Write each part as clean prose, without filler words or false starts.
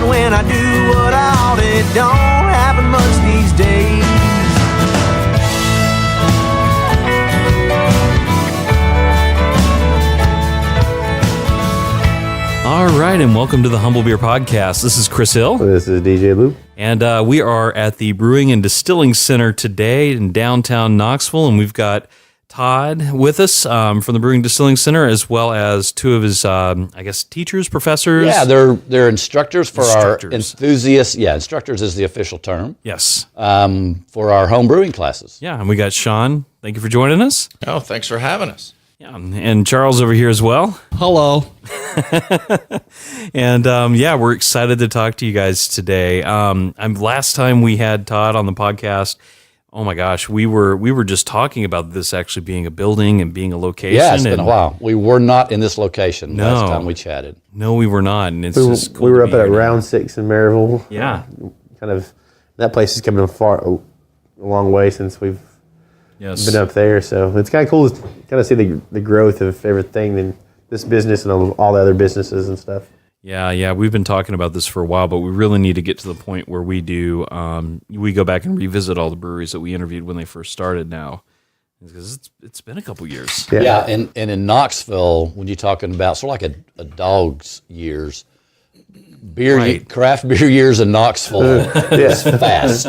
when I do what I ought, it don't happen much these days. All right, and welcome to the Humble Beer Podcast. This is Chris Hill. This is DJ Lou. And we are at the Brewing and Distilling Center today in downtown Knoxville, and we've got Todd with us from the Brewing Distilling Center, as well as two of his, teachers, professors. Yeah, they're instructors for our enthusiasts. Yeah, instructors is the official term. Yes. For our home brewing classes. Yeah, and we got Shawn. Thank you for joining us. Oh, thanks for having us. Yeah, and Charles over here as well. Hello. And we're excited to talk to you guys today. Last time we had Todd on the podcast, oh my gosh, we were just talking about this actually being a building and being a location. Yeah, it's been a while. We were not in this location last time we chatted. No, we were not, and it's just cool. We were up at Round 6 in Maryville. Yeah, kind of. That place has come a long way since we've been up there. So it's kind of cool to kind of see the growth of everything in this business and all the other businesses and stuff. Yeah, we've been talking about this for a while, but we really need to get to the point where we do. We go back and revisit all the breweries that we interviewed when they first started now, because it's been a couple years. Yeah, and in Knoxville, when you're talking about sort of like a dog's years, craft beer years in Knoxville is fast.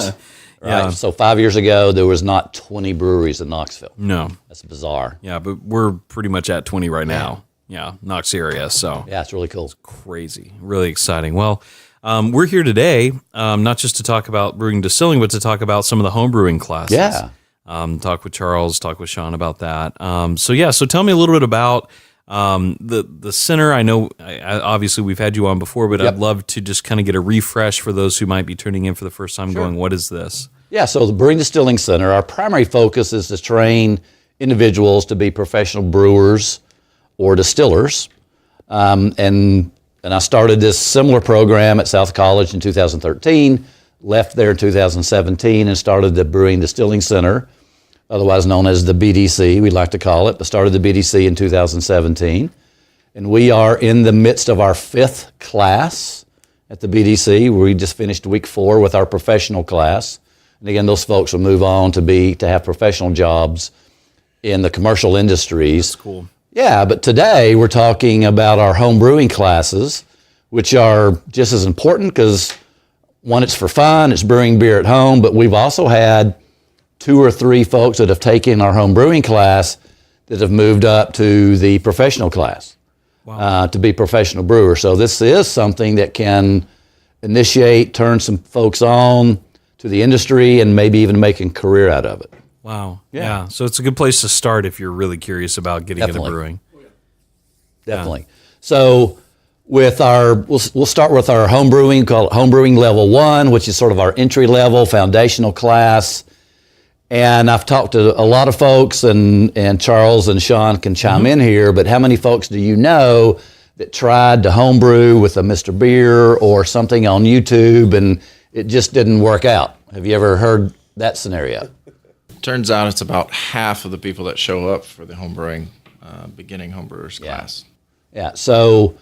Right. Yeah. So 5 years ago, there was not 20 breweries in Knoxville. No. That's bizarre. Yeah, but we're pretty much at 20 right now. Yeah, Knox area. So yeah, it's really cool. It's crazy. Really exciting. Well, we're here today, not just to talk about brewing and distilling, but to talk about some of the home brewing classes. Yeah. Talk with Charles, talk with Shawn about that. So tell me a little bit about the center. I know, obviously, we've had you on before, but I'd love to just kind of get a refresh for those who might be tuning in for the first time going, what is this? Yeah, so the Brewing Distilling Center, our primary focus is to train individuals to be professional brewers or distillers. And I started this similar program at South College in 2013, left there in 2017, and started the Brewing Distilling Center, otherwise known as the BDC, we like to call it, but started the BDC in 2017. And we are in the midst of our 5th class at the BDC. We just finished week 4 with our professional class. And again, those folks will move on to have professional jobs in the commercial industries. That's cool. Yeah, but today we're talking about our home brewing classes, which are just as important because, one, it's for fun, it's brewing beer at home, but we've also had 2 or 3 folks that have taken our home brewing class that have moved up to the professional class. Wow. To be professional brewers. So this is something that can turn some folks on to the industry and maybe even make a career out of it. Wow. Yeah. So it's a good place to start if you're really curious about getting into brewing. Definitely. Yeah. So we'll start with our home brewing, call it Home Brewing Level 1, which is sort of our entry level foundational class. And I've talked to a lot of folks, and Charles and Shawn can chime in here, but how many folks do you know that tried to homebrew with a Mr. Beer or something on YouTube and it just didn't work out? Have you ever heard that scenario? Turns out it's about half of the people that show up for the homebrewing, beginning homebrewers class. Yeah, so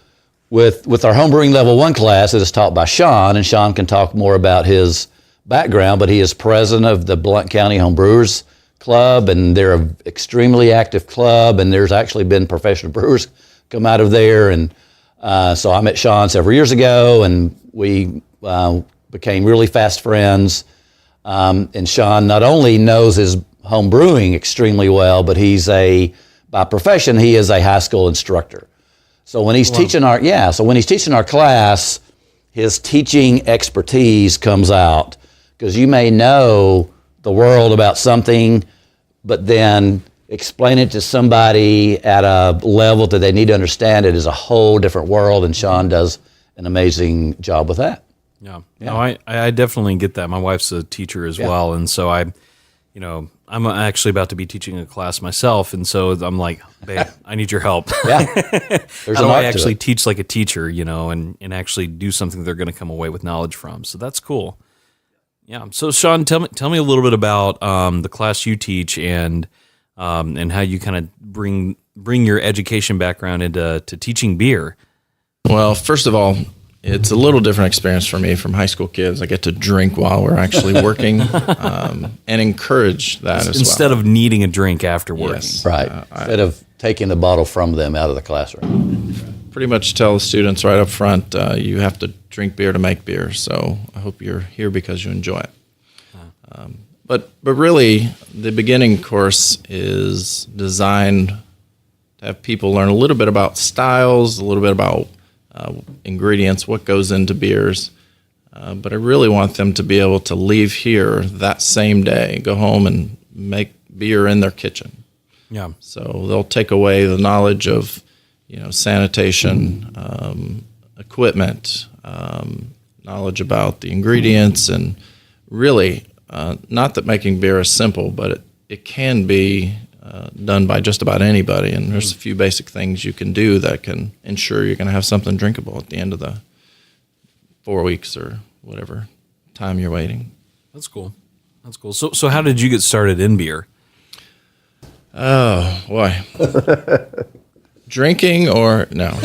with our homebrewing level 1 class, it is taught by Shawn, and Shawn can talk more about his background, but he is president of the Blount County Homebrewers Club, and they're an extremely active club, and there's actually been professional brewers come out of there. And so I met Shawn several years ago, and we became really fast friends. And Shawn not only knows his home brewing extremely well, but by profession, he is a high school instructor. So when he's teaching our class, his teaching expertise comes out, because you may know the world about something, but then explain it to somebody at a level that they need to understand it is a whole different world, and Shawn does an amazing job with that. Yeah. No, I definitely get that. My wife's a teacher as well, and so I'm actually about to be teaching a class myself, and so I'm like, babe, I need your help. Yeah. How do I actually teach like a teacher, and actually do something they're going to come away with knowledge from? So that's cool. Yeah. So Shawn, tell me a little bit about the class you teach and how you kind of bring your education background into teaching beer. Well, first of all, it's a little different experience for me from high school kids. I get to drink while we're actually working and encourage that as Instead well. of needing a drink afterwards. Yes. Right. Instead of taking the bottle from them out of the classroom. Pretty much tell the students right up front, you have to drink beer to make beer. So I hope you're here because you enjoy it. But really, the beginning course is designed to have people learn a little bit about styles, a little bit about ingredients, what goes into beers. But I really want them to be able to leave here that same day, go home and make beer in their kitchen. Yeah. So they'll take away the knowledge of, sanitation, equipment, knowledge about the ingredients, and really, not that making beer is simple, but it can be done by just about anybody. And there's a few basic things you can do that can ensure you're going to have something drinkable at the end of the 4 weeks or whatever time you're waiting. That's cool. That's cool. So how did you get started in beer? Oh, boy. Drinking or no.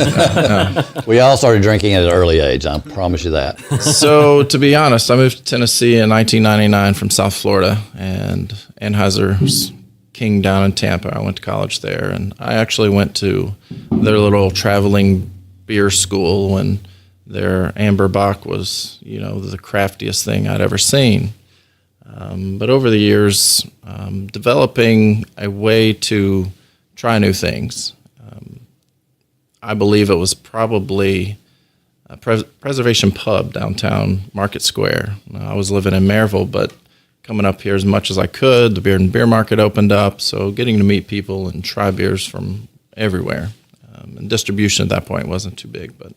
We all started drinking at an early age, I promise you that. So, to be honest, I moved to Tennessee in 1999 from South Florida, and Anheuser's king down in Tampa. I went to college there, and I actually went to their little traveling beer school when their Amber Bock was, the craftiest thing I'd ever seen. But over the years, developing a way to try new things. I believe it was probably a Preservation Pub downtown Market Square. I was living in Maryville, but coming up here as much as I could. The Beer and Beer Market opened up, so getting to meet people and try beers from everywhere. And distribution at that point wasn't too big, but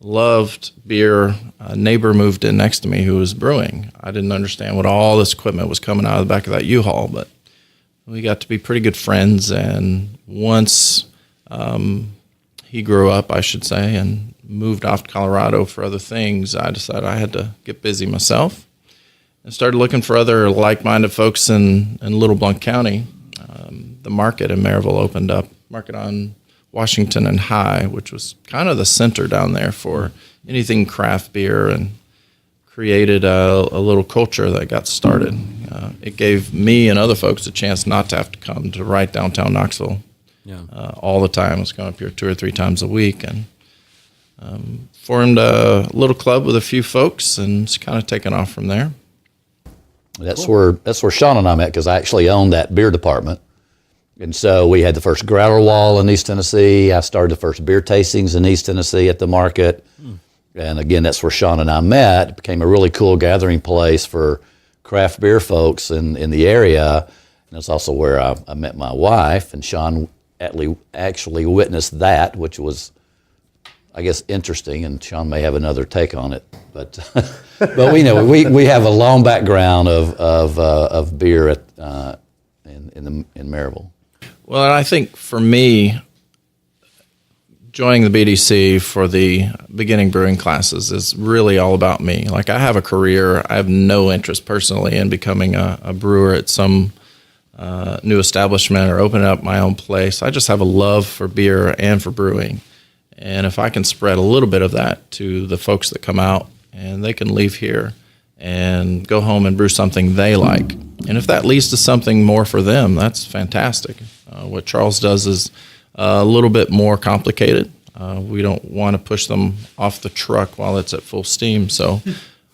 loved beer. A neighbor moved in next to me who was brewing. I didn't understand what all this equipment was coming out of the back of that U-Haul, but we got to be pretty good friends. And once he grew up, I should say, and moved off to Colorado for other things, I decided I had to get busy myself and started looking for other like-minded folks in Little Blount County. The market in Maryville opened up, market on Washington and High, which was kind of the center down there for anything craft beer, and created a little culture that got started. It gave me and other folks a chance not to have to come to right downtown Knoxville all the time. I was going up here 2 or 3 times a week, and formed a little club with a few folks, and it's kind of taken off from there. That's where Shawn and I met, because I actually owned that beer department. And so we had the first growler wall in East Tennessee. I started the first beer tastings in East Tennessee at the market. And again, that's where Shawn and I met. It became a really cool gathering place for craft beer folks in the area. And that's also where I met my wife, and Shawn actually witnessed that, which was, I guess, interesting, and Shawn may have another take on it. But we have a long background of beer in Maryville. Well, and I think for me, joining the BDC for the beginning brewing classes is really all about me. Like, I have a career. I have no interest personally in becoming a brewer at some new establishment or opening up my own place. I just have a love for beer and for brewing. And if I can spread a little bit of that to the folks that come out, and they can leave here and go home and brew something they like. And if that leads to something more for them, that's fantastic. What Charles does is a little bit more complicated. We don't want to push them off the truck while it's at full steam. So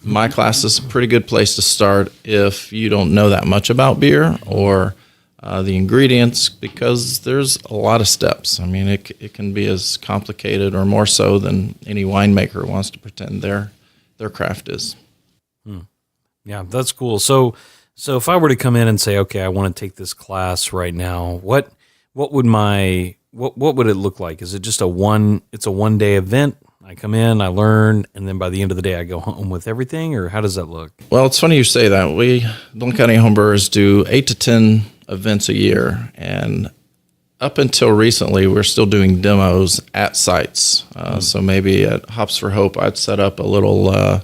my class is a pretty good place to start if you don't know that much about beer or the ingredients, because there's a lot of steps. I mean, it can be as complicated or more so than any winemaker wants to pretend their craft is. Yeah, that's cool. So if I were to come in and say, okay, I want to take this class right now, what would it look like? Is it just it's a 1 day event? I come in, I learn, and then by the end of the day I go home with everything, or how does that look? Well, it's funny you say that. We, Blount County Homebrewers, do 8 to 10 events a year, and up until recently, we're still doing demos at sites. So maybe at Hops for Hope, I'd set up a little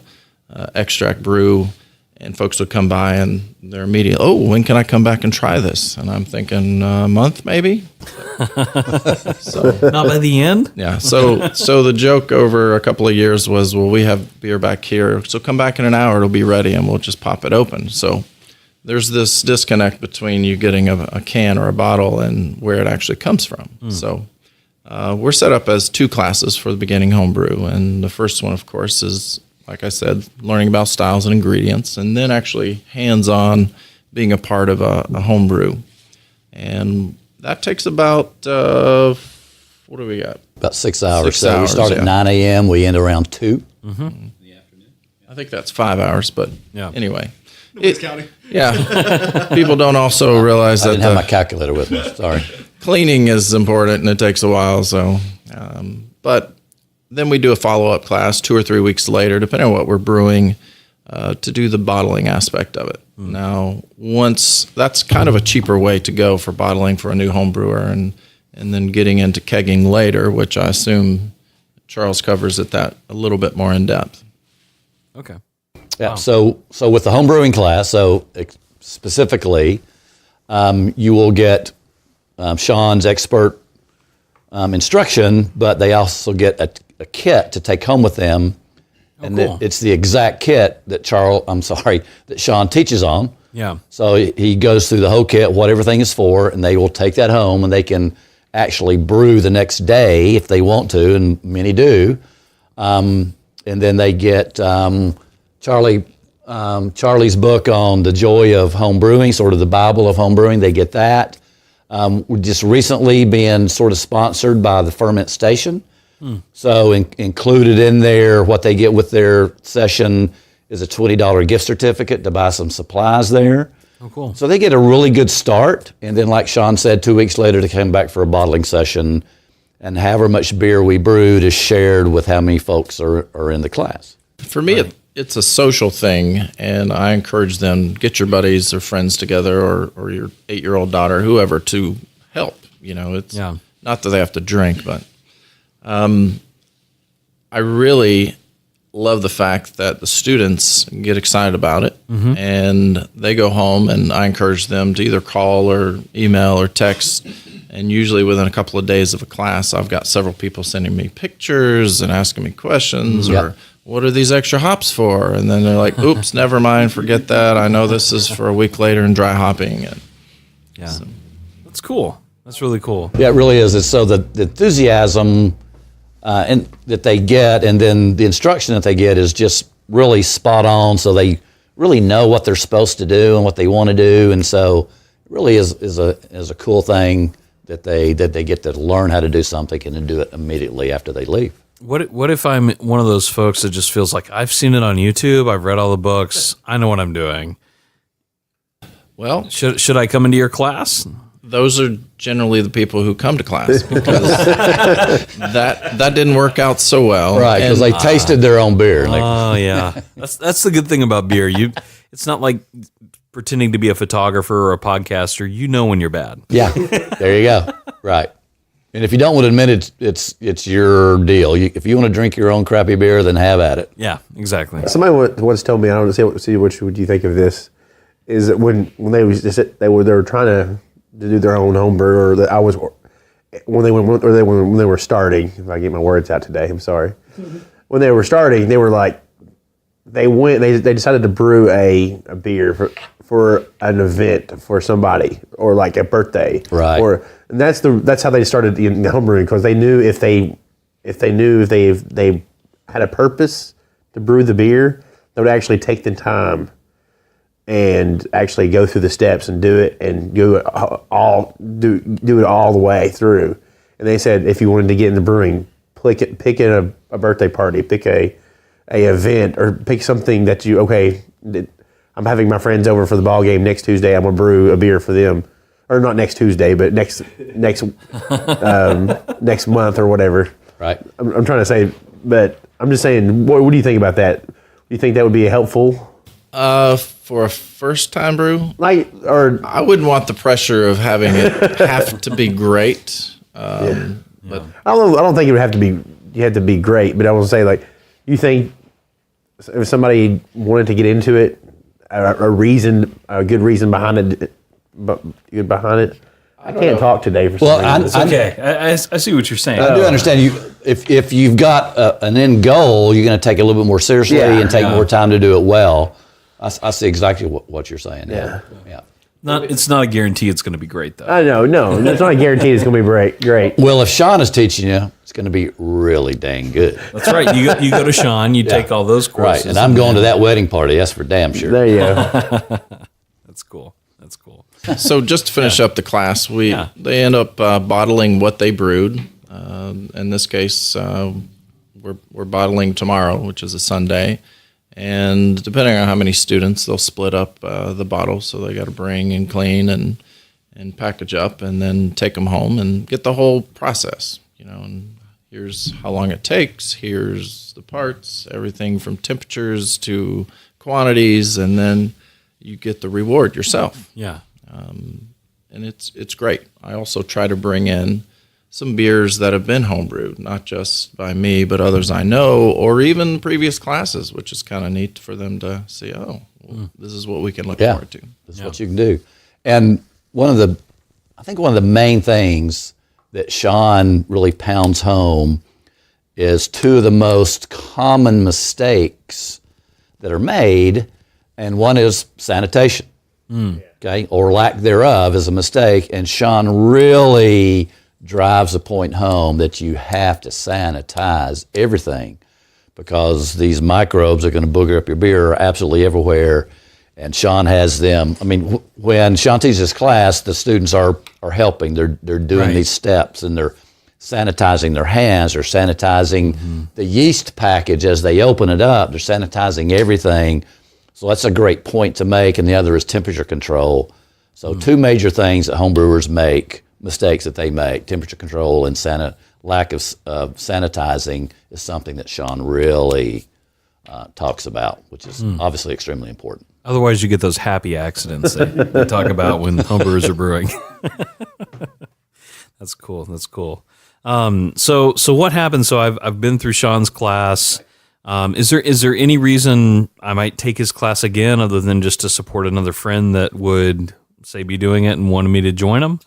extract brew and folks would come by and they're immediately, oh, when can I come back and try this? And I'm thinking a month maybe. Not by the end? Yeah. So the joke over a couple of years was, well, we have beer back here, so come back in an hour, it'll be ready, and we'll just pop it open. So there's this disconnect between you getting a can or a bottle and where it actually comes from. So we're set up as 2 classes for the beginning homebrew, and the first one, of course, is, like I said, learning about styles and ingredients, and then actually hands-on being a part of a homebrew. And that takes about, what do we got? About 6 hours. 6 So we hours, start at 9 a.m., we end around 2. I think that's 5 hours, but Yeah. anyway. Nobody's counting. Yeah. People don't also realize I that didn't have my the calculator with me, sorry. cleaning is important and it takes a while. So, but then we do a follow-up class 2 or 3 weeks later, depending on what we're brewing, to do the bottling aspect of it. Now, once that's kind of a cheaper way to go for bottling for a new home brewer, and then getting into kegging later, which I assume Charles covers that a little bit more in depth. Okay. Yeah. So with the home brewing class, specifically, you will get Shawn's expert instruction, but they also get a kit to take home with them, and cool. it's the exact kit that that Shawn teaches on. Yeah. So he goes through the whole kit, what everything is for, and they will take that home, and they can actually brew the next day if they want to, and many do. And then they get Charlie's book on the joy of home brewing, sort of the Bible of home brewing. They get that. We're just recently being sort of sponsored by the Ferment Station. So included in there, what they get with their session is a $20 gift certificate to buy some supplies there. Oh, cool. So they get a really good start. And then, like Shawn said, 2 weeks later, they come back for a bottling session. And however much beer we brewed is shared with how many folks are in the class. For me, it's a social thing, and I encourage them, get your buddies or friends together, or your 8-year-old daughter, whoever, to help. It's not that they have to drink, but I really love the fact that the students get excited about it, and they go home, and I encourage them to either call or email or text. And usually within a couple of days of a class, I've got several people sending me pictures and asking me questions, or what are these extra hops for? And then they're like, oops, never mind, forget that. I know this is for a week later in dry hopping. And That's cool. That's really cool. Yeah, it really is. It's so the enthusiasm and that they get, and then the instruction that they get is just really spot on. So they really know what they're supposed to do and what they want to do, and so it really is a cool thing that they get to learn how to do something and then do it immediately after they leave. What if I'm one of those folks that just feels like I've seen it on YouTube, I've read all the books, I know what I'm doing? well, Should I come into your class? those are generally the people who come to class, because that didn't work out so well. Right, because And they tasted their own beer. And Oh yeah, that's the good thing about beer. It's not like pretending to be a photographer or a podcaster. You know when you're bad. yeah, there you go. Right. And if you don't want to admit it, it's your deal. If you want to drink your own crappy beer, then have at it. Yeah, exactly. Somebody once told me, I don't know, see what you think of this, is that when they were trying to do their own home brew, or when they were starting. If I get my words out today, I'm sorry. When they were starting, they were like, they decided to brew a beer for an event for somebody, or like a birthday, Right. And that's how they started the homebrewing, because they knew if they had a purpose to brew the beer, they would actually take the time and actually go through the steps and do it, and do it all the way through. And they said if you wanted to get into brewing, pick a birthday party, pick a event, or pick something that I'm having my friends over for the ball game next Tuesday. I'm gonna brew a beer for them, or not next Tuesday, but next month or whatever. Right. I'm trying to say, but I'm just saying. What do you think about that? Do you think that would be helpful? for a first time brew, Or I wouldn't want the pressure of having it have to be great. But I don't think it would have to be. You have to be great, but I will say, you think if somebody wanted to get into it, a reason, a good reason behind it, but good behind it. I can't talk today for some reason. It's okay. I see what you're saying. I do understand you. If you've got an end goal, you're going to take it a little bit more seriously and take more time to do it well. I see exactly what you're saying. Yeah. It's not a guarantee it's going to be great, though. I know, no, it's not guaranteed it's going to be great. Well, if Shawn is teaching you, it's going to be really dang good. That's right. You go to Shawn, you take all those courses. Right, and I'm going to that wedding party. That's for damn sure. There you go. That's cool. So just to finish up the class, they end up bottling what they brewed. In this case, we're bottling tomorrow, which is a Sunday. And depending on how many students, they'll split up the bottles. So they got to bring and clean and package up and then take them home and get the whole process. And here's how long it takes. Here's the parts, everything from temperatures to quantities, and then you get the reward yourself. Yeah. And it's great. I also try to bring in some beers that have been homebrewed, not just by me, but others I know, or even previous classes, which is kind of neat for them to see, this is what we can look forward to. This is what you can do. And I think one of the main things that Shawn really pounds home is two of the most common mistakes that are made, and one is sanitation. Okay, or lack thereof is a mistake, and Shawn really drives the point home that you have to sanitize everything because these microbes are going to booger up your beer absolutely everywhere, and Shawn has them. I mean, when Shawn teaches his class, the students are helping. They're doing these steps, and they're sanitizing their hands, they're sanitizing the yeast package as they open it up, they're sanitizing everything. So that's a great point to make, and the other is temperature control. So two major things that homebrewers make, mistakes that they make, temperature control and lack of sanitizing is something that Shawn really talks about, which is obviously extremely important. Otherwise, you get those happy accidents that they talk about when homebrewers are brewing. That's cool. So what happens? So I've been through Shawn's class. Is there any reason I might take his class again other than just to support another friend that would, say, be doing it and wanted me to join him?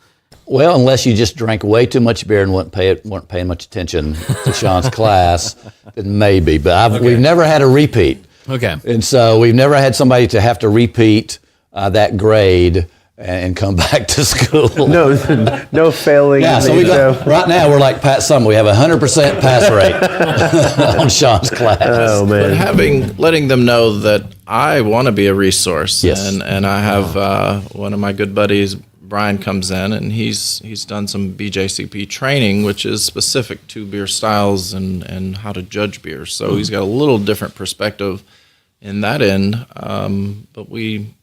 Well, unless you just drank way too much beer and weren't paying much attention to Shawn's class, then maybe. But we've never had a repeat. Okay. And so we've never had somebody to have to repeat that grade and come back to school. No failing. Yeah, so right now we're like Pat Summer. We have 100% pass rate on Shawn's class. Oh, man. But letting them know that I want to be a resource. Yes. And I have one of my good buddies, Brian, comes in, and he's done some BJCP training, which is specific to beer styles and how to judge beer. So he's got a little different perspective in that end. But we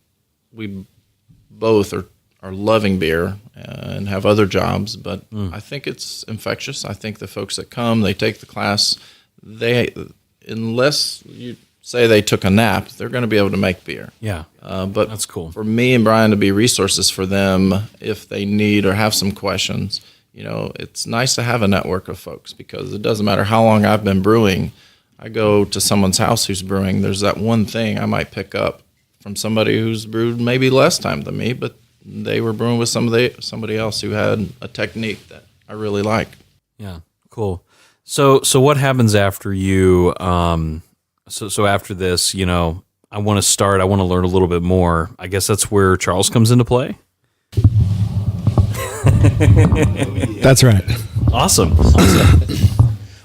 both are loving beer and have other jobs, but I think it's infectious. I think the folks that come, they take the class, unless you say they took a nap, they're going to be able to make beer. Yeah, but that's cool. For me and Brian to be resources for them if they need or have some questions, it's nice to have a network of folks because it doesn't matter how long I've been brewing. I go to someone's house who's brewing, there's that one thing I might pick up from somebody who's brewed maybe less time than me, but they were brewing with somebody else who had a technique that I really like. Yeah, cool. So what happens after you? So after this, I want to learn a little bit more. I guess that's where Charles comes into play. That's right. Awesome.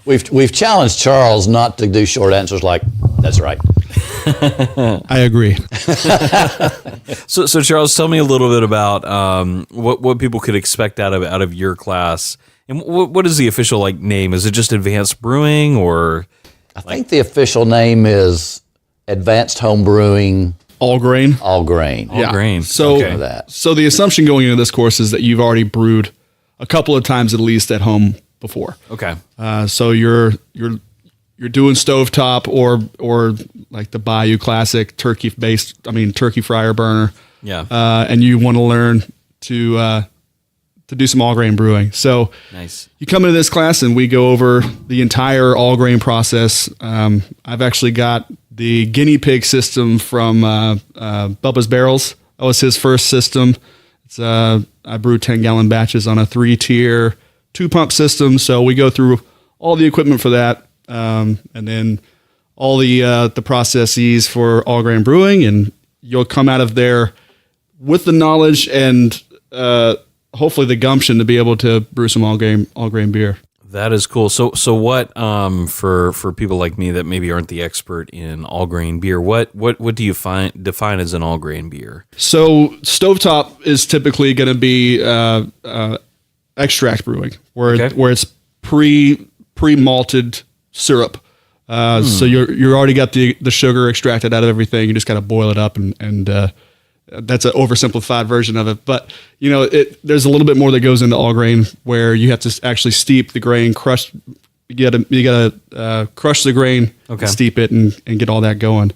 We've challenged Charles not to do short answers like, that's right. I agree. So Charles, tell me a little bit about what people could expect out of your class, and what is the official name? Is it just Advanced Brewing, or? I think the official name is Advanced Home Brewing. All grain. All grain. Yeah. Grain. So, so the assumption going into this course is that you've already brewed a couple of times at least at home before. Okay. So you're doing stovetop or like the Bayou Classic turkey fryer burner. Yeah. And you want to learn to do some all grain brewing. So nice. You come into this class and we go over the entire all grain process. I've actually got the guinea pig system from Bubba's Barrels. That was his first system. It's I brew 10-gallon batches on a 3-tier 2-pump system. So we go through all the equipment for that, and then all the processes for all grain brewing, and you'll come out of there with the knowledge and hopefully the gumption to be able to brew some all grain beer. That is cool. So what for people like me that maybe aren't the expert in all grain beer, what do you define as an all grain beer? So stovetop is typically going to be extract brewing, where it's pre malted syrup. So you're already got the sugar extracted out of everything. You just got to boil it up, and that's an oversimplified version of it. But there's a little bit more that goes into all grain, where you have to actually steep the grain, crush. You gotta crush the grain, steep it, and get all that going.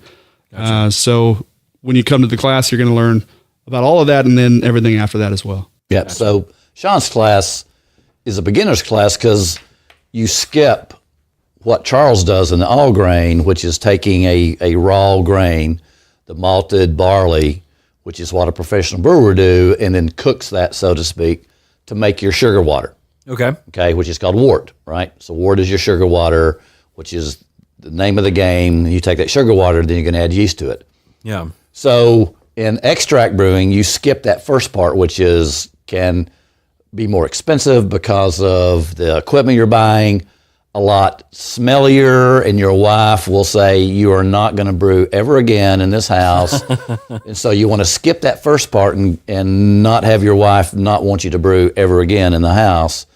Gotcha. So when you come to the class, you're going to learn about all of that, and then everything after that as well. Yeah. Gotcha. So Shawn's class is a beginner's class because you skip what Charles does in the all grain, which is taking a raw grain, the malted barley, which is what a professional brewer do, and then cooks that, so to speak, to make your sugar water. Okay, which is called wort, right? So wort is your sugar water, which is the name of the game. You take that sugar water, then you're going to add yeast to it. Yeah. So in extract brewing, you skip that first part, which can be more expensive because of the equipment you're buying, a lot smellier, and your wife will say you are not going to brew ever again in this house. And so you want to skip that first part and not have your wife not want you to brew ever again in the house.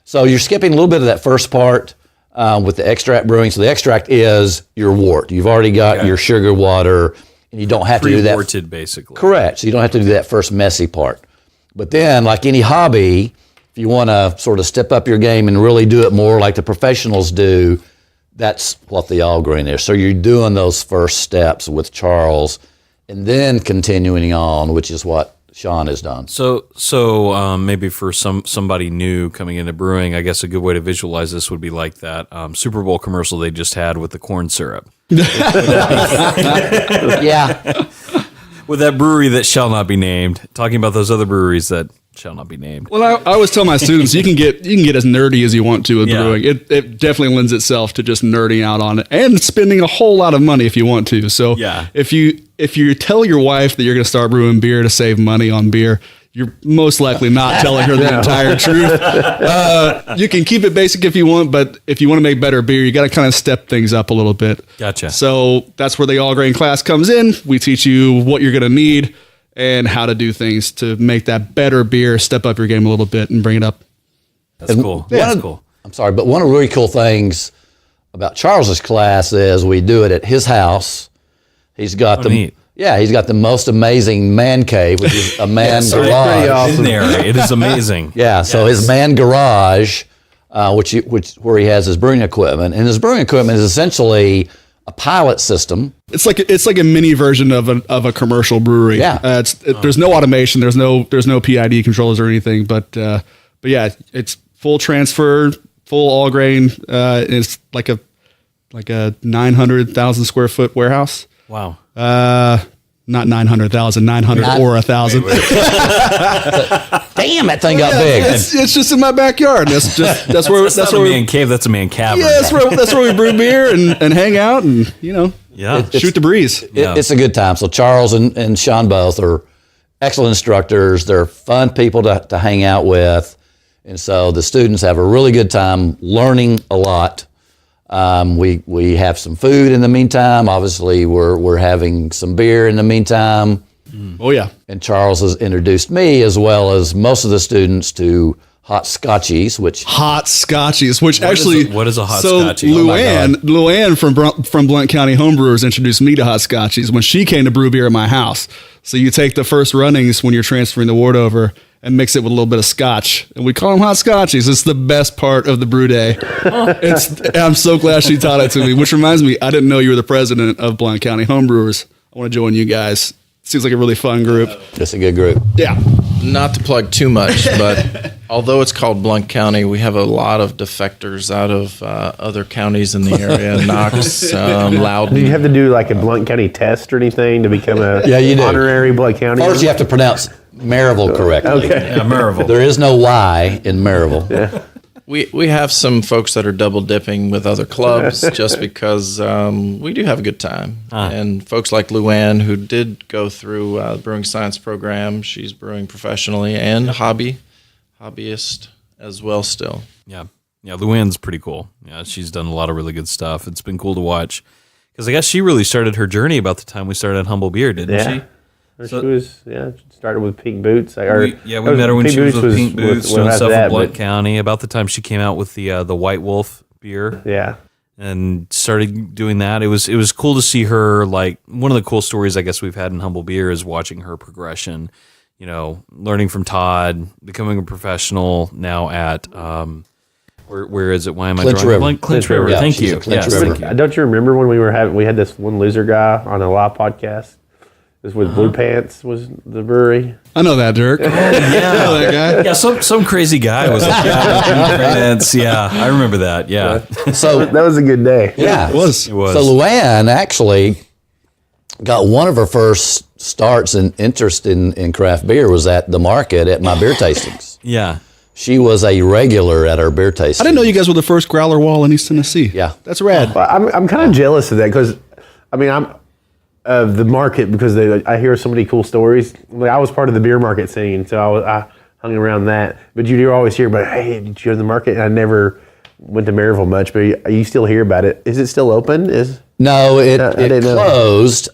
So you're skipping a little bit of that first part with the extract brewing. So the extract is your wort. You've already got your sugar water, and you don't have to do that. Pre-worted, basically. Correct. So you don't have to do that first messy part. But then, like any hobby, if you want to sort of step up your game and really do it more like the professionals do, that's what the all grain is. So you're doing those first steps with Charles and then continuing on, which is what Shawn has done. So maybe for somebody new coming into brewing, I guess a good way to visualize this would be like that Super Bowl commercial they just had with the corn syrup. Yeah. With that brewery that shall not be named, talking about those other breweries that shall not be named. Well, I always tell my students you can get as nerdy as you want to with brewing. It definitely lends itself to just nerding out on it and spending a whole lot of money if you want to. So if you tell your wife that you're going to start brewing beer to save money on beer, you're most likely not telling her the entire truth. You can keep it basic if you want, but if you want to make better beer, you got to kind of step things up a little bit. Gotcha. So that's where the all grain class comes in. We teach you what you're going to need and how to do things to make that better beer, step up your game a little bit and bring it up. That's cool. That's cool. I'm sorry, but one of the really cool things about Charles's class is we do it at his house. He's got neat. Yeah, he's got the most amazing man cave, which is a man garage. pretty awesome. In there, it is amazing. Yeah, so his man garage, where he has his brewing equipment, and his brewing equipment is essentially a pilot system. It's like a mini version of a commercial brewery. Yeah, there's no automation, there's no PID controllers or anything, but yeah, it's full transfer, full all grain. It's like a 900,000 square foot warehouse. Wow. Not 900,000, 900 or 1,000. Damn, that thing got big. It's just in my backyard. That's where That's a man cave. That's a man cavern. Yeah, that's where we brew beer and hang out and shoot the breeze. It's a good time. So Charles and Shawn both are excellent instructors. They're fun people to hang out with, and so the students have a really good time learning a lot. We have some food in the meantime. Obviously, we're having some beer in the meantime. Oh yeah. And Charles has introduced me as well as most of the students to hot scotchies, which actually what is a hot scotchie? Luann from Blount County Homebrewers introduced me to hot scotchies when she came to brew beer at my house. So you take the first runnings when you're transferring the wort over and mix it with a little bit of scotch. And we call them hot scotchies. It's the best part of the brew day. I'm so glad she taught it to me, which reminds me, I didn't know you were the president of Blount County Homebrewers. I want to join you guys. Seems like a really fun group. It's a good group. Yeah. Not to plug too much, but although it's called Blount County, we have a lot of defectors out of other counties in the area. Knox, Loudon. Do you have to do like a Blount County test or anything to become a you do. honorary Blount County? First, you have to pronounce Maryville correctly. Okay. Yeah, Maryville. There is no Y in Maryville. Yeah. We have some folks that are double dipping with other clubs just because we do have a good time. And folks like Luann, who did go through the brewing science program, she's brewing professionally and hobbyist as well still. Yeah. Yeah, Luann's pretty cool. Yeah, she's done a lot of really good stuff. It's been cool to watch. Because I guess she really started her journey about the time we started at Humble Beer, didn't she? She was, started with Pink Boots. We met her when she was with Pink Boots, doing stuff in Blount County. About the time she came out with the White Wolf beer. Yeah. And started doing that. It was cool to see her, like, one of the cool stories I guess we've had in Humble Beer is watching her progression, learning from Todd, becoming a professional now at, where is it? Why am I Clinch drawing a River. blank? Clinch River. Yeah, Thank she's you. at Clinch Yes, River. thank you. Don't you remember when we had this one loser guy on a live podcast? It was with Blue Pants was the brewery. I know that, Dirk. I know that guy. Yeah, some crazy guy was like, yeah, I remember that. Yeah. So That was a good day. yeah, It was. It was. So Luann actually got one of her first starts and interest in craft beer was at the market at my beer tastings. Yeah. She was a regular at our beer tasting. I didn't know you guys were the first growler wall in East Tennessee. Yeah. That's rad. Well, I'm kind of jealous of that because, I'm of the market because I hear so many cool stories. Like, I was part of the beer market scene, so I hung around that. But you do always hear about, hey, did you go to the market? And I never went to Maryville much, but you still hear about it. Is it still open? No, it didn't know. closed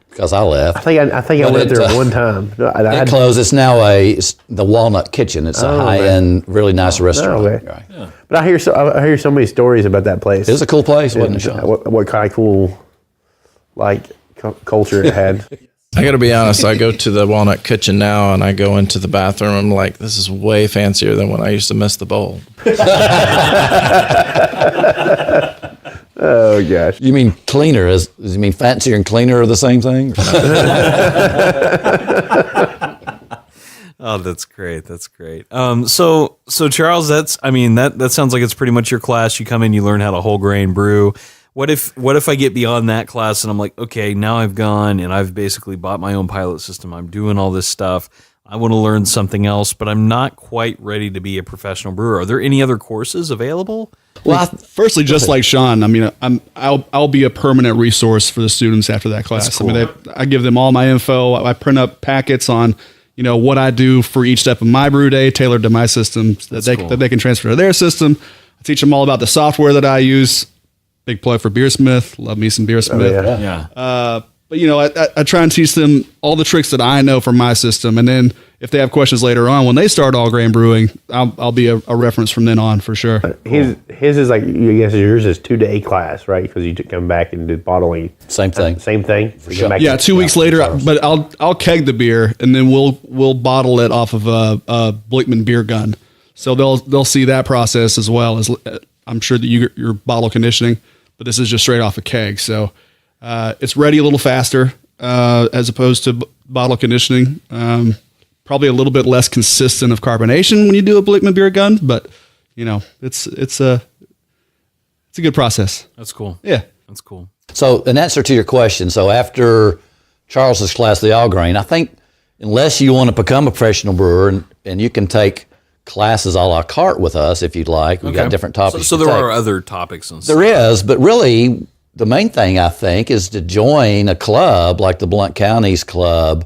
because I left. I think I But went it, there one time. It closed. It's now the Walnut Kitchen. It's a high-end, really nice restaurant. okay. Right. Yeah. But I hear so many stories about that place. It was a cool place, wasn't it, Shawn? What kind of cool culture it had. I got to be honest, I go to the Walnut Kitchen now and I go into the bathroom. I'm like, this is way fancier than when I used to miss the bowl. Oh gosh. You mean cleaner? You mean fancier and cleaner are the same thing? Oh, that's great. That's great. So Charles, that sounds like it's pretty much your class. You come in, you learn how to whole grain brew. What if I get beyond that class and I'm like, okay, now I've gone and I've basically bought my own pilot system. I'm doing all this stuff. I want to learn something else, but I'm not quite ready to be a professional brewer. Are there any other courses available? Well, firstly, just like Shawn, I'll be a permanent resource for the students after that class. Cool. I give them all my info. I print up packets on what I do for each step of my brew day, tailored to my system, that they can transfer to their system. I teach them all about the software that I use. Big plug for Beersmith. Love me some Beersmith. Oh, Yeah. But I try and teach them all the tricks that I know from my system, and then if they have questions later on when they start all grain brewing, I'll be a reference from then on for sure. His is like, I guess yours is 2-day class, right? Because you come back and do bottling. Same thing. Same thing. So you come back Yeah, 2 weeks later, but I'll keg the beer and then we'll bottle it off of a Blickman beer gun. So they'll see that process as well as I'm sure that you're bottle conditioning, but this is just straight off a keg. So it's ready a little faster as opposed to bottle conditioning. Probably a little bit less consistent of carbonation when you do a Blickman beer gun, but it's a good process. That's cool. Yeah. That's cool. So, in answer to your question, so after Charles's class, the all grain, I think unless you want to become a professional brewer, and you can take classes a la carte with us if you'd like. We got different topics. So there are other topics and stuff. There is, but really the main thing I think is to join a club like the Blount County's club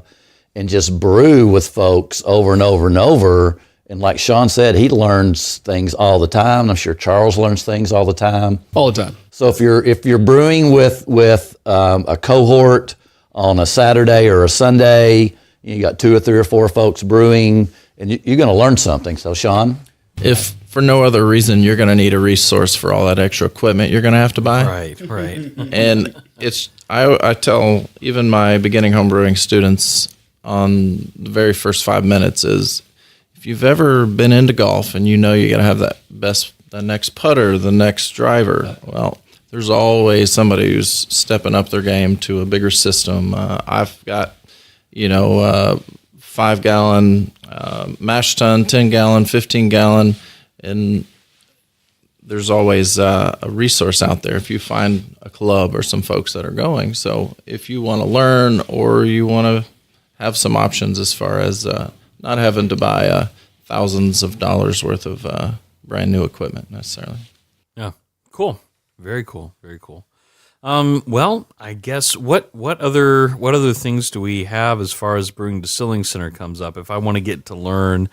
and just brew with folks over and over and over. And like Shawn said, he learns things all the time. I'm sure Charles learns things all the time. All the time. So if you're brewing with a cohort on a Saturday or a Sunday, you got 2 or 3 or 4 folks brewing, and you're going to learn something. So Shawn? If for no other reason, you're going to need a resource for all that extra equipment you're going to have to buy. Right. And I tell even my beginning homebrewing students on the very first 5 minutes is, if you've ever been into golf and you got to have the next putter, the next driver, well, there's always somebody who's stepping up their game to a bigger system. I've got, 5-gallon mash tun, 10-gallon, 15-gallon, and there's always a resource out there if you find a club or some folks that are going. So if you want to learn or you want to have some options as far as not having to buy thousands of dollars worth of brand new equipment necessarily. Yeah, cool. Very cool. Very cool. Well, I guess what other things do we have as far as Brewing Distilling Center comes up? If I want to get to learn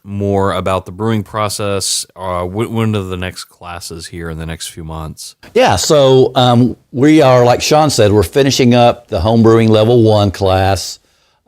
more about the brewing process, when are the next classes here in the next few months? Yeah, so we are, like Shawn said, we're finishing up the home brewing level 1 class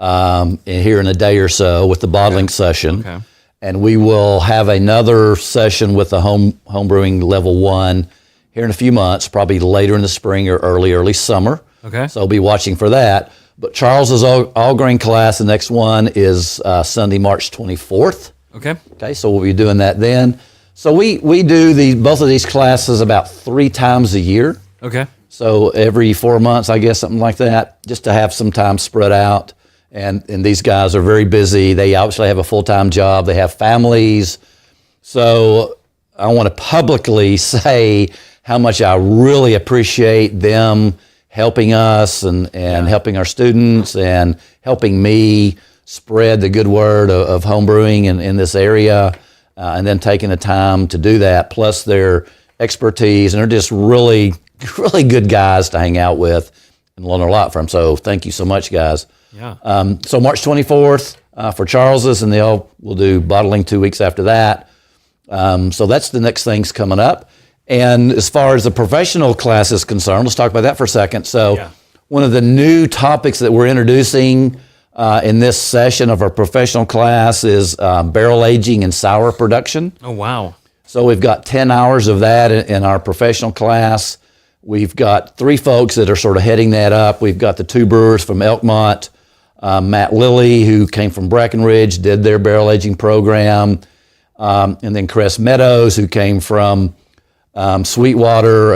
here in a day or so with the bottling session. Okay. And we will have another session with the home brewing level 1 here in a few months, probably later in the spring or early summer. Okay. So be watching for that. But Charles's all grain class, the next one is Sunday, March 24th. Okay. Okay, so we'll be doing that then. So we do both of these classes about 3 times a year. Okay. So every 4 months, I guess, something like that, just to have some time spread out. And these guys are very busy. They obviously have a full-time job. They have families. So I want to publicly say how much I really appreciate them helping us and helping our students and helping me spread the good word of home brewing in this area, and then taking the time to do that, plus their expertise. And they're just really, really good guys to hang out with and learn a lot from. So thank you so much, guys. Yeah. So March 24th for Charles's, and we'll do bottling 2 weeks after that. So that's the next things coming up. And as far as the professional class is concerned, let's talk about that for a second. So one of the new topics that we're introducing in this session of our professional class is barrel aging and sour production. Oh, wow. So we've got 10 hours of that in our professional class. We've got 3 folks that are sort of heading that up. We've got the 2 brewers from Elkmont, Matt Lilly, who came from Breckenridge, did their barrel aging program, and then Chris Meadows, who came from Sweetwater,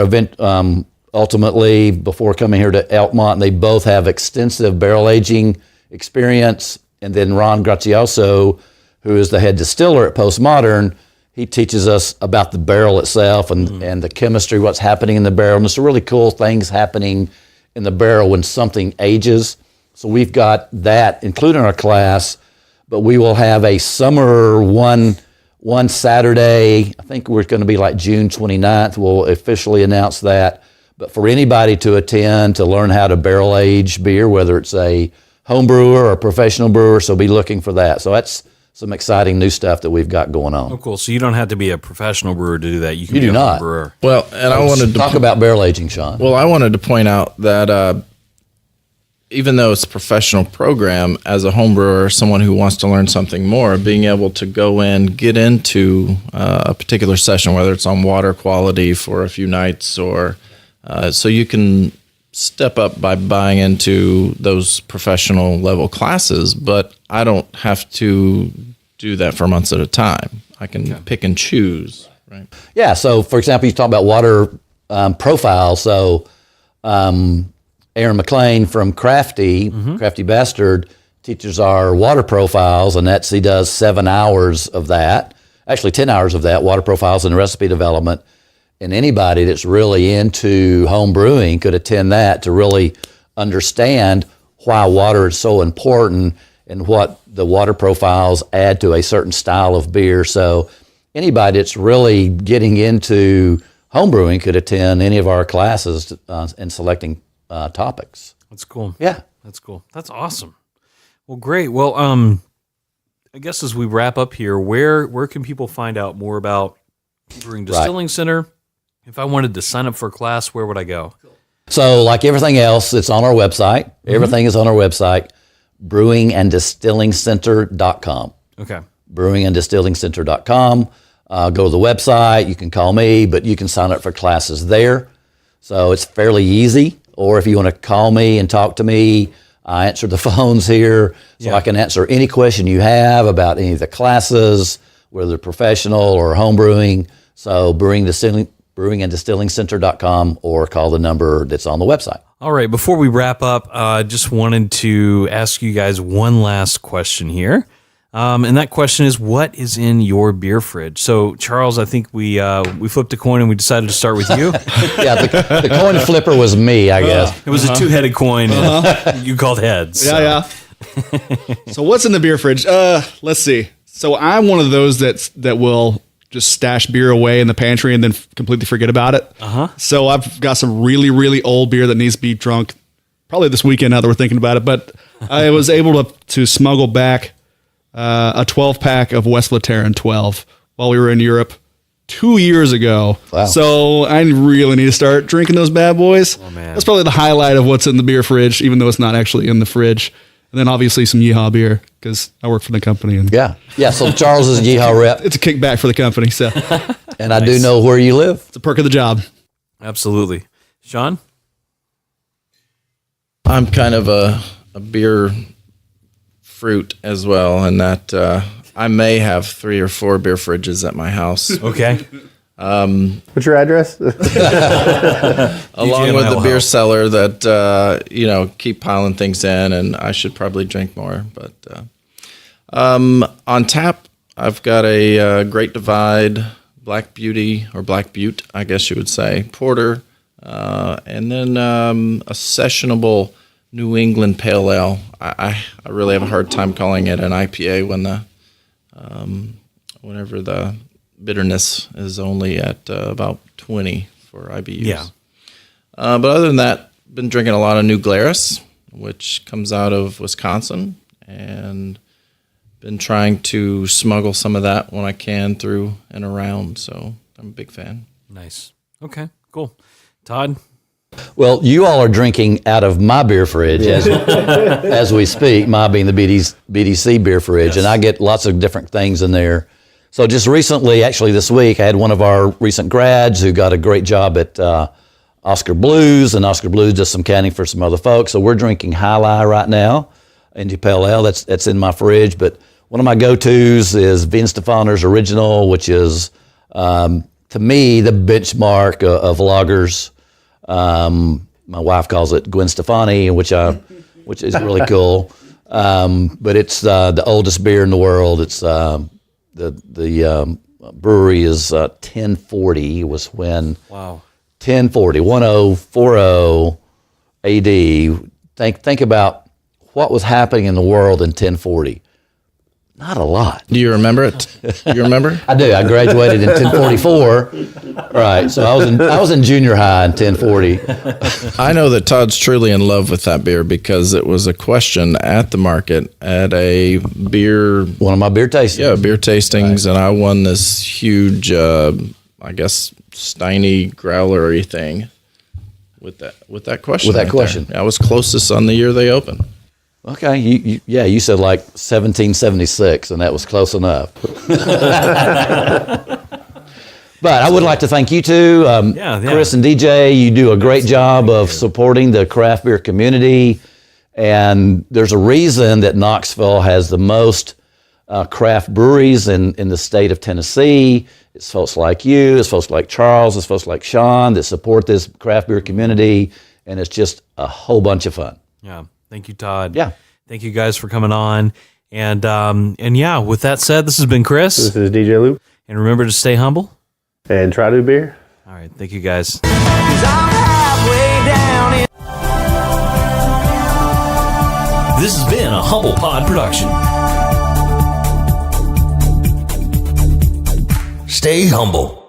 ultimately before coming here to Elkmont. They both have extensive barrel aging experience. And then Ron Grazioso, who is the head distiller at Postmodern, he teaches us about the barrel itself and the chemistry, what's happening in the barrel. And there's some really cool things happening in the barrel when something ages. So we've got that included in our class, but we will have a summer one Saturday. I think we're going to be like June 29th. We'll officially announce that. But for anybody to attend to learn how to barrel age beer, whether it's a home brewer or a professional brewer, so be looking for that. So that's some exciting new stuff that we've got going on. Oh, cool. So you don't have to be a professional brewer to do that. You can You be do a not. home brewer. Well, and I wanted to Talk about barrel aging, Shawn. Well, I wanted to point out that even though it's a professional program, as a home brewer, someone who wants to learn something more, being able to go in, get into a particular session, whether it's on water quality for a few nights, or so you can step up by buying into those professional level classes, but I don't have to do that for months at a time. I can pick and choose. Right. Yeah, so for example, you talk about water profile. So Aaron McLean from Crafty Bastard, teaches our water profiles, and he does 7 hours of that, actually 10 hours of that, water profiles and recipe development. And anybody that's really into home brewing could attend that to really understand why water is so important and what the water profiles add to a certain style of beer. So anybody that's really getting into home brewing could attend any of our classes in selecting topics. That's cool. Yeah. That's cool. That's awesome. Well, great. Well, I guess as we wrap up here, where can people find out more about Brewing Distilling Center? If I wanted to sign up for a class, where would I go? So like everything else, it's on our website. Everything is on our website, brewinganddistillingcenter.com. Okay. brewinganddistillingcenter.com. Go to the website. You can call me, but you can sign up for classes there. So it's fairly easy. Or if you want to call me and talk to me, I answer the phones here. So I can answer any question you have about any of the classes, whether they're professional or home brewing. So brewinganddistillingcenter.com, or call the number that's on the website. All right, before we wrap up, just wanted to ask you guys one last question here. And that question is, what is in your beer fridge? So, Charles, I think we flipped a coin and we decided to start with you. Yeah, the coin flipper was me, I guess. It was a two-headed coin, and you called heads. Yeah. So what's in the beer fridge? Let's see. So I'm one of those that will just stash beer away in the pantry and then completely forget about it. So I've got some really, really old beer that needs to be drunk probably this weekend now that we're thinking about it. But I was able to smuggle back a 12-pack of West Lateran 12 while we were in Europe 2 years ago. Wow. So I really need to start drinking those bad boys. Oh, man. That's probably the highlight of what's in the beer fridge, even though it's not actually in the fridge. And then obviously some Yeehaw beer because I work for the company. And Yeah. So Charles is a Yeehaw rep, it's a kickback for the company. So and I do know where you live. it's a perk of the job. Absolutely. Shawn? I'm kind of a beer fruit as well, and that I may have 3 or 4 beer fridges at my house. Okay. What's your address? Along with the will beer help. cellar that keep piling things in, and I should probably drink more. But on tap, I've got a Great Divide, Black Beauty, or Black Butte, I guess you would say, porter, and then a sessionable New England Pale Ale. I really have a hard time calling it an IPA when whenever the bitterness is only at about 20 for IBUs. Yeah. But other than that, been drinking a lot of New Glarus, which comes out of Wisconsin, and been trying to smuggle some of that when I can through and around. So I'm a big fan. Nice. Okay, cool. Todd? Well, you all are drinking out of my beer fridge as we speak, my being the BDC beer fridge, and I get lots of different things in there. So just recently, actually this week, I had one of our recent grads who got a great job at Oscar Blues, and Oscar Blues does some canning for some other folks. So we're drinking High Lie right now, Indy Pale Ale. That's in my fridge. But one of my go-tos is Vin Stefaner's Original, which is, to me, the benchmark of lagers. My wife calls it Gwen Stefani, which is really cool. But it's the oldest beer in the world. It's the brewery is 1040 was when. Wow. 1040 AD. Think about what was happening in the world in 1040. Not a lot. Do you remember it? You remember? I do. I graduated in 1044. Right. So I was in junior high in 1040. I know that Todd's truly in love with that beer because it was a question at the market at a beer. One of my beer tastings. Yeah, beer tastings, and I won this huge, I guess, Steiny growlery thing with that question. With that question. I was closest on the year they opened. Okay, you said like 1776, and that was close enough. But I would like to thank you two, Chris and DJ. You do a great job of supporting the craft beer community, and there's a reason that Knoxville has the most craft breweries in the state of Tennessee. It's folks like you, it's folks like Charles, it's folks like Shawn that support this craft beer community, and it's just a whole bunch of fun. Yeah. Thank you, Todd. Yeah. Thank you guys for coming on. And yeah, with that said, this has been Chris. This is DJ Luke. And remember to stay humble. And try to do beer. All right. Thank you, guys. 'Cause I'm halfway down in This has been a Humble Pod production. Stay humble.